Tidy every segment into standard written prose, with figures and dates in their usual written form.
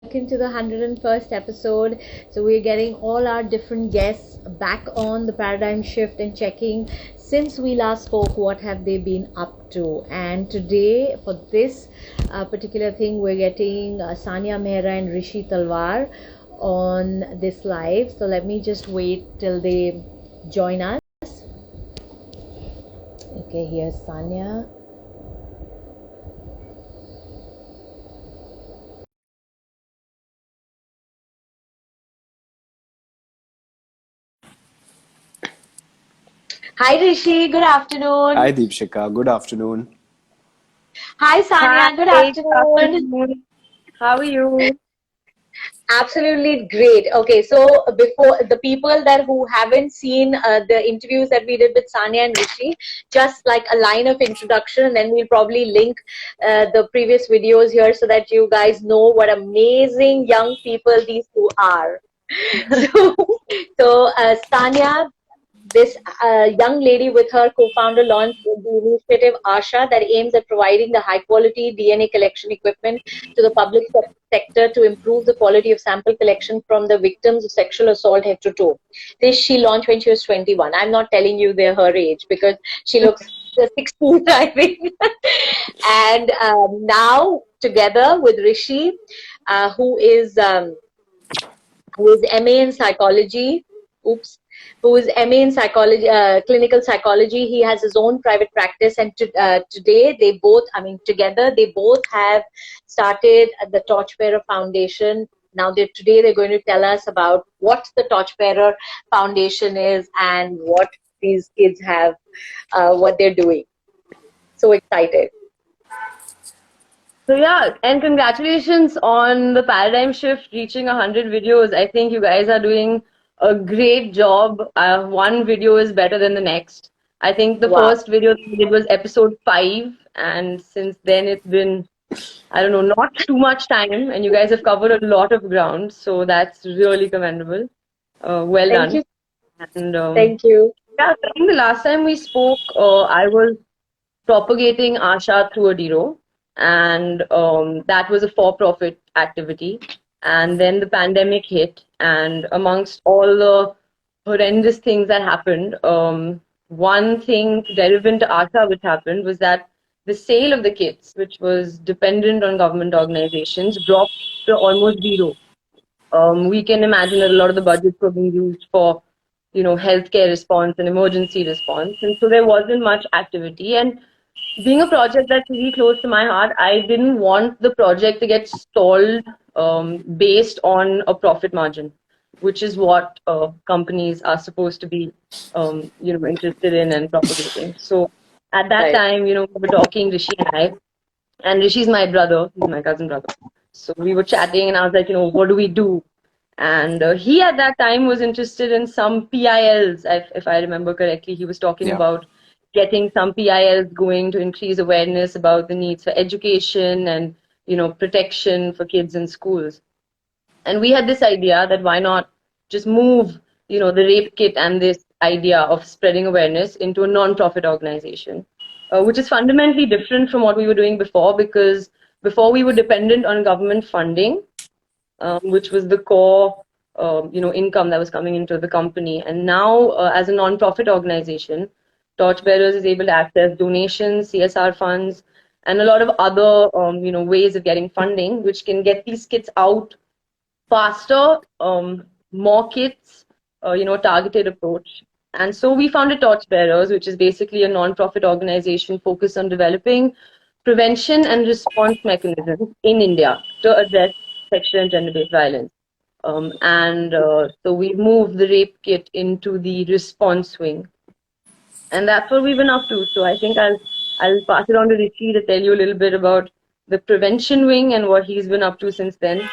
Welcome to the 101st episode. So, we're getting all our different guests back on the paradigm shift and checking since we last spoke what have they been up to. And today, for this particular thing, we're getting Saaniya Mehra and Rishi Talwaar on this live. So, let me just wait till they join us. Okay, here's Saaniya. Hi Rishi, good afternoon. Hi Deepshika, good afternoon. Hi Hi, Sanya, good good afternoon. afternoon. How are you? Absolutely great. Okay, so before the people that who haven't seen the interviews that we did with Sanya and Rishi, just like a line of introduction, and then we'll probably link the previous videos here so that you guys know what amazing young people these two are. So, so Sanya, this young lady with her co-founder launched the initiative Asha that aims at providing the high-quality DNA collection equipment to the public sector to improve the quality of sample collection from the victims of sexual assault head to toe. This she launched when she was 21. I'm not telling you her age because she looks 16, I think. And now together with Rishi, who is MA in psychology. Oops. Who is MA in psychology, clinical psychology. He has his own private practice, and today they both, together they both have started the Torchbearer Foundation. Now, today they're going to tell us about what the Torchbearer Foundation is and what these kids have, what they're doing. So excited. So yeah, and congratulations on the paradigm shift reaching 100 videos. I think you guys are doing a great job. One video is better than the next. I think the Wow. first video that we did was episode 5, and since then it's been, I don't know, not too much time, and you guys have covered a lot of ground. So that's really commendable. Well Thank done. you. And Thank you. yeah, I think the last time we spoke, I was propagating Asha through Adiro, and that was a for-profit activity. And then the pandemic hit, and amongst all the horrendous things that happened, one thing relevant to Asha which happened was that the sale of the kits, which was dependent on government organizations, dropped to almost zero. We can imagine that a lot of the budgets were being used for, healthcare response and emergency response, and so there wasn't much activity. And being a project that's really close to my heart, I didn't want the project to get stalled based on a profit margin, which is what companies are supposed to be, interested in and propagating. So at that Right. time, we were talking, Rishi and I, and Rishi's my brother, he's my cousin brother. So we were chatting, and I was like, what do we do? And he at that time was interested in some PILs, if I remember correctly. He was talking Yeah. about getting some PILs going to increase awareness about the needs for education and, protection for kids in schools. And we had this idea that why not just move, the rape kit and this idea of spreading awareness into a non-profit organization, which is fundamentally different from what we were doing before, because before we were dependent on government funding, which was the core, income that was coming into the company. And now, as a non-profit organization, Torchbearers is able to access donations, CSR funds, and a lot of other, ways of getting funding, which can get these kits out faster, more kits, targeted approach. And so we founded Torchbearers, which is basically a non-profit organization focused on developing prevention and response mechanisms in India to address sexual and gender-based violence. And so we moved the rape kit into the response wing, and that's what we've been up to. So I think I'll pass it on to Rishi to tell you a little bit about the prevention wing and what he's been up to since then.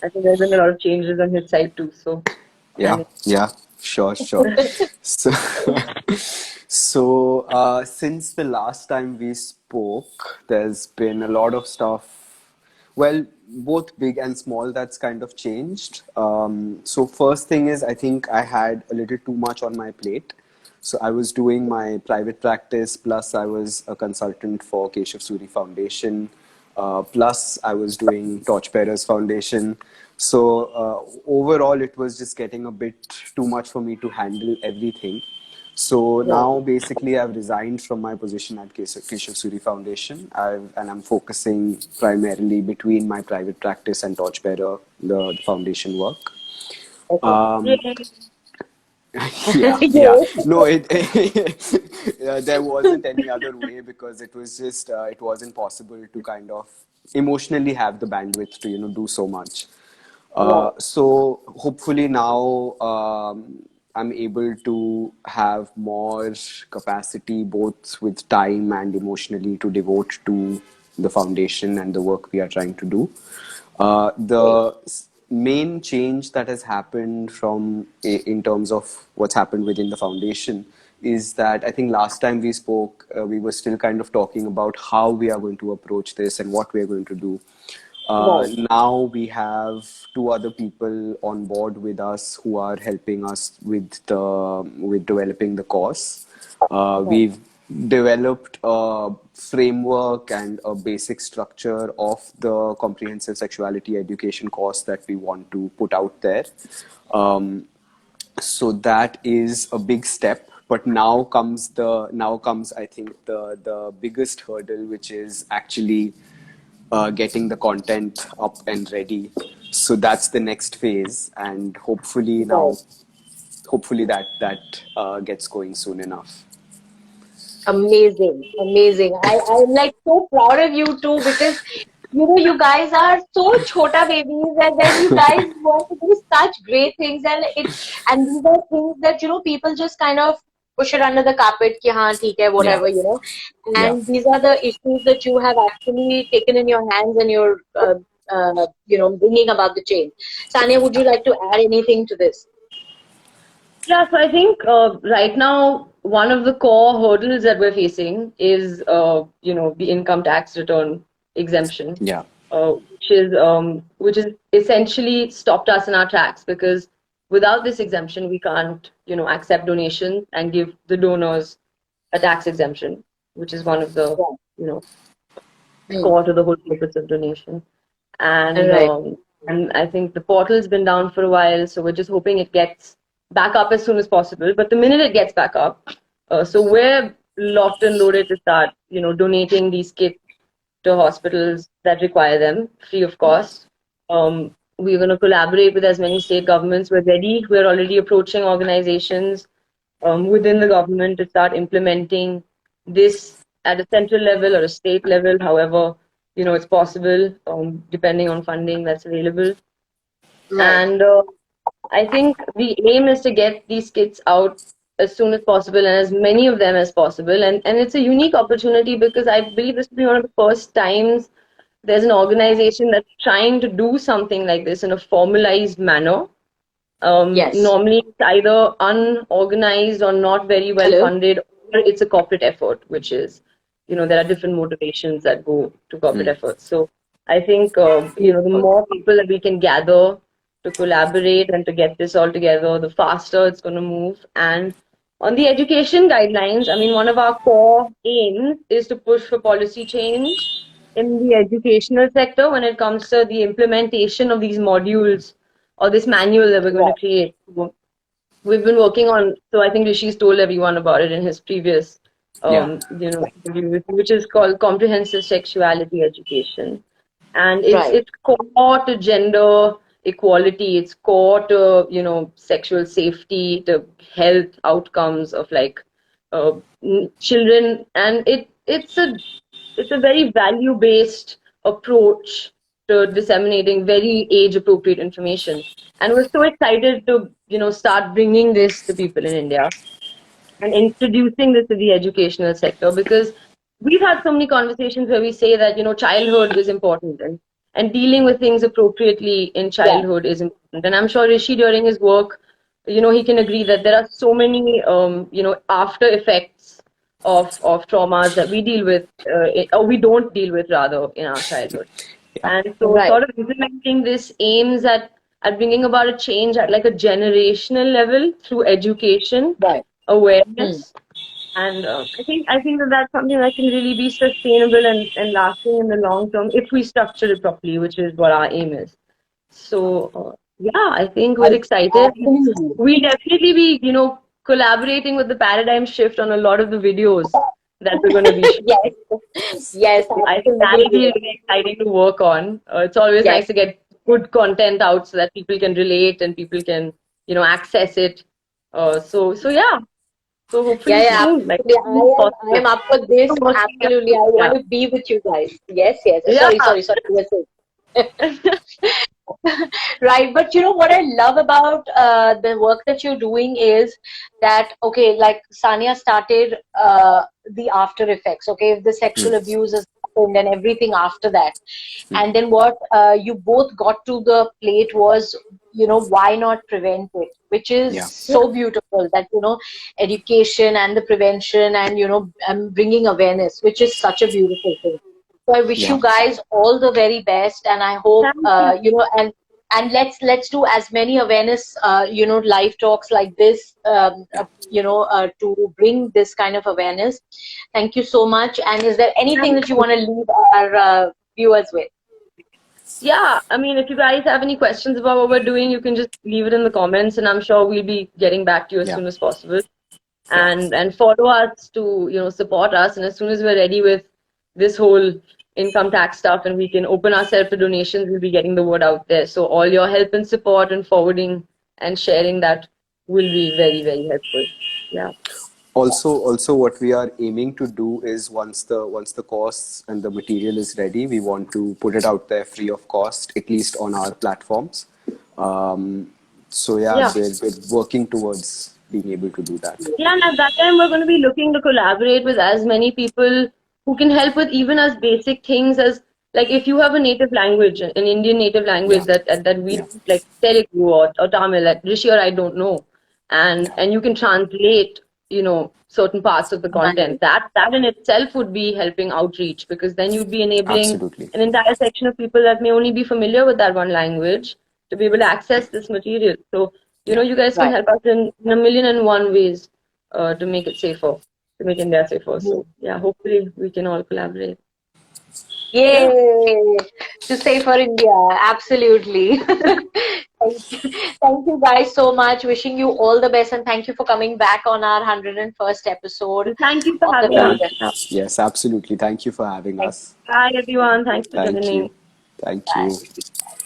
I think there's been a lot of changes on his side too. So, Yeah, yeah, sure, sure. So, so since the last time we spoke, there's been a lot of stuff, well, both big and small, that's kind of changed. So first thing is, I think I had a little too much on my plate. So I was doing my private practice, plus I was a consultant for Keshav Suri Foundation. plus I was doing Torchbearers Foundation. So overall, it was just getting a bit too much for me to handle everything. So Right. now basically I've resigned from my position at Keshav Suri Foundation, and I'm focusing primarily between my private practice and Torchbearer, the foundation work. Okay. Um, Yay. yeah, yeah. Yes. No, there wasn't any other way because it was just it wasn't possible to kind of emotionally have the bandwidth to do so much. Right. So hopefully now I'm able to have more capacity, both with time and emotionally, to devote to the foundation and the work we are trying to do. Great. The main change that has happened in terms of what's happened within the foundation is that I think last time we spoke, we were still kind of talking about how we are going to approach this and what we are going to do. Right. Now we have two other people on board with us who are helping us with developing the course. Right. We've developed a framework and a basic structure of the comprehensive sexuality education course that we want to put out there. Um, so that is a big step, but now comes I think the biggest hurdle, which is actually getting the content up and ready. So that's the next phase, and Right. hopefully that gets going soon enough. Amazing, amazing. I'm like so proud of you too because you guys are so chota babies and then you guys want to do such great things and these are things that people just kind of push it under the carpet ki haan theek hai Yeah, whatever. yeah. And these are the issues that you have actually taken in your hands and you're bringing about the change. Sania, would you like to add anything to this? Yeah, so I think right now one of the core hurdles that we're facing is the income tax return exemption, Yeah. which is essentially stopped us in our tracks because without this exemption we can't accept donations and give the donors a tax exemption, which is one of the Yeah. you know Hmm. core to the whole purpose of donation. And Right. um, and I think the portal's been down for a while, so we're just hoping it gets back up as soon as possible. But the minute it gets back up, so we're locked and loaded to start, donating these kits to hospitals that require them free of cost. We're going to collaborate with as many state governments. We're ready. We're already approaching organizations within the government to start implementing this at a central level or a state level, however, it's possible, depending on funding that's available. Right. And I think the aim is to get these kits out as soon as possible and as many of them as possible. And it's a unique opportunity because I believe this will be one of the first times there's an organization that's trying to do something like this in a formalized manner. Yes. Normally, it's either unorganized or not very well Hello. funded, or it's a corporate effort, which is, there are different motivations that go to corporate Mm. efforts. So I think, the Beautiful. more people that we can gather to collaborate and to get this all together, the faster it's going to move. And on the education guidelines, I mean, one of our core aims is to push for policy change in the educational sector when it comes to the implementation of these modules or this manual that we're going to Right. create. So we've been working on, so I think Rishi's told everyone about it in his previous, Yeah. interview, which is called Comprehensive Sexuality Education. And it's Right. it's core to gender equality, it's core to, sexual safety, to health outcomes of like uh, children. And it's a very value based approach to disseminating very age appropriate information, and we're so excited to start bringing this to people in India and introducing this to the educational sector because we've had so many conversations where we say that childhood is important, and dealing with things appropriately in Yeah. childhood is important. And I'm sure Rishi, during his work, he can agree that there are so many after effects of traumas that we deal with, or we don't deal with rather, in our childhood. Yeah. And so Right. sort of implementing this aims at bringing about a change at like a generational level through education, Right. Hmm. awareness, And I think that that's something that can really be sustainable and lasting in the long term if we structure it properly, which is what our aim is. So yeah, I think we're excited. Absolutely. We'll definitely be, collaborating with the paradigm shift on a lot of the videos that we're going to be Yes, sharing. yes, I think that'll be absolutely. really exciting to work on. It's always Yes. nice to get good content out so that people can relate and people can, access it. So yeah. So Yeah, hopefully yeah, soon, like absolutely. as soon as I am possible. up for this. We're working Absolutely. I yeah. want to be with you guys. Yes, yes. Yeah. Sorry. You were saying. Right, but you know what I love about the work that you're doing is that, okay, like Saaniya started the after effects, okay, if the sexual abuse has happened and everything after that, and then what you both got to the plate was, why not prevent it, which is Yeah. so beautiful, that education and the prevention and bringing awareness, which is such a beautiful thing. So I wish Yeah. you guys all the very best, and I hope Thank you. and let's do as many awareness live talks like this, Yeah. to bring this kind of awareness. Thank you so much. And is there anything Thank that you you. want to leave our viewers with? Yeah, I mean, if you guys have any questions about what we're doing, you can just leave it in the comments, and I'm sure we'll be getting back to you as Yeah. soon as possible. Yeah. And follow us to support us. And as soon as we're ready with this whole income tax stuff, and we can open ourselves to donations, we'll be getting the word out there. So all your help and support and forwarding and sharing that will be very, very helpful. Yeah. Also, what we are aiming to do is once the costs and the material is ready, we want to put it out there free of cost, at least on our platforms. So yeah, Yeah. we're working towards being able to do that. Yeah, and at that time, we're going to be looking to collaborate with as many people who can help with even as basic things as, like, if you have a native language, an Indian native language Yeah. that we Yeah. like Telugu or Tamil, that Rishi or I don't know, Yeah. and you can translate, certain parts of the Right. content. That in itself would be helping outreach, because then you'd be enabling Absolutely. an entire section of people that may only be familiar with that one language to be able to access this material. So Yeah. you guys can Right. help us in a million and one ways to make it safer, to make India safer. So yeah, hopefully we can all collaborate. Yeah. Yay! To say for India, absolutely. Thank you guys so much. Wishing you all the best, and thank you for coming back on our 101st episode And thank you for of the having us. Torchbearers. Yes, absolutely. Thank you for having Thank us. Bye everyone. Thanks for Thank joining. you. Thank you. you. Bye.